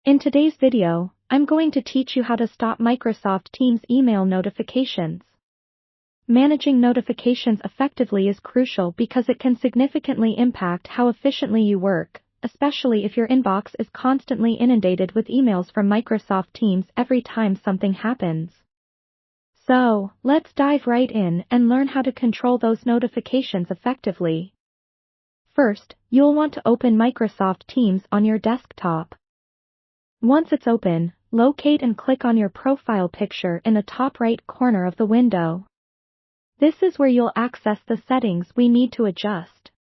In today's video, I'm going to teach you how to stop Microsoft Teams email notifications. Managing notifications effectively is crucial because it can significantly impact how efficiently you work, especially if your inbox is constantly inundated with emails from Microsoft Teams every time something happens. So, let's dive right in and learn how to control those notifications effectively. First, you'll want to open Microsoft Teams on your desktop. Once it's open, locate and click on your profile picture in the top right corner of the window. This is where you'll access the settings we need to adjust.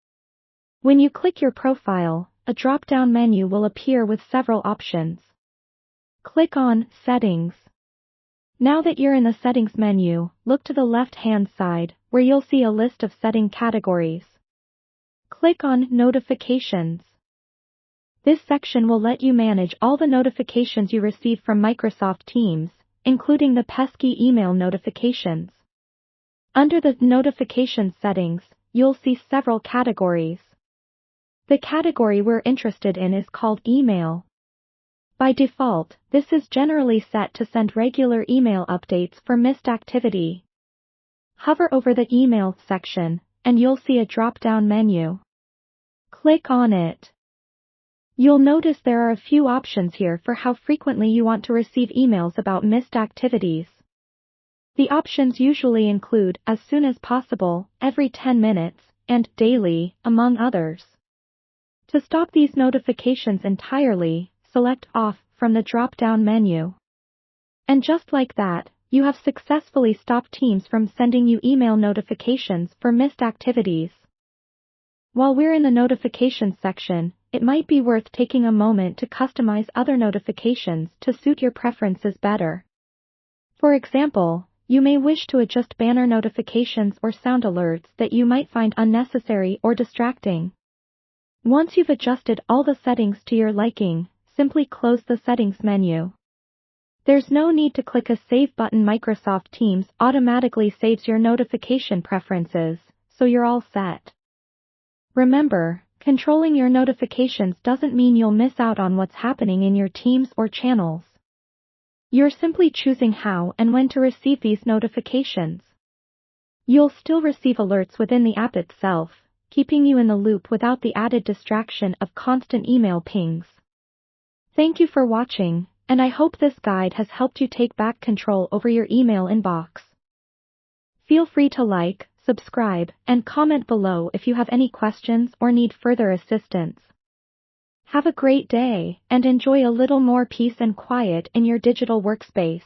When you click your profile, a drop-down menu will appear with several options. Click on Settings. Now that you're in the Settings menu, look to the left-hand side, where you'll see a list of setting categories. Click on Notifications. This section will let you manage all the notifications you receive from Microsoft Teams, including the pesky email notifications. Under the Notifications settings, you'll see several categories. The category we're interested in is called Email. By default, this is generally set to send regular email updates for missed activity. Hover over the Email section, and you'll see a drop-down menu. Click on it. You'll notice there are a few options here for how frequently you want to receive emails about missed activities. The options usually include as soon as possible, every 10 minutes, and daily, among others. To stop these notifications entirely, select Off from the drop-down menu. And just like that, you have successfully stopped Teams from sending you email notifications for missed activities. While we're in the Notifications section, it might be worth taking a moment to customize other notifications to suit your preferences better. For example, you may wish to adjust banner notifications or sound alerts that you might find unnecessary or distracting. Once you've adjusted all the settings to your liking, simply close the Settings menu. There's no need to click a Save button. Microsoft Teams automatically saves your notification preferences, so you're all set. Remember, controlling your notifications doesn't mean you'll miss out on what's happening in your teams or channels. You're simply choosing how and when to receive these notifications. You'll still receive alerts within the app itself, keeping you in the loop without the added distraction of constant email pings. Thank you for watching, and I hope this guide has helped you take back control over your email inbox. Feel free to like, subscribe, and comment below if you have any questions or need further assistance. Have a great day, and enjoy a little more peace and quiet in your digital workspace.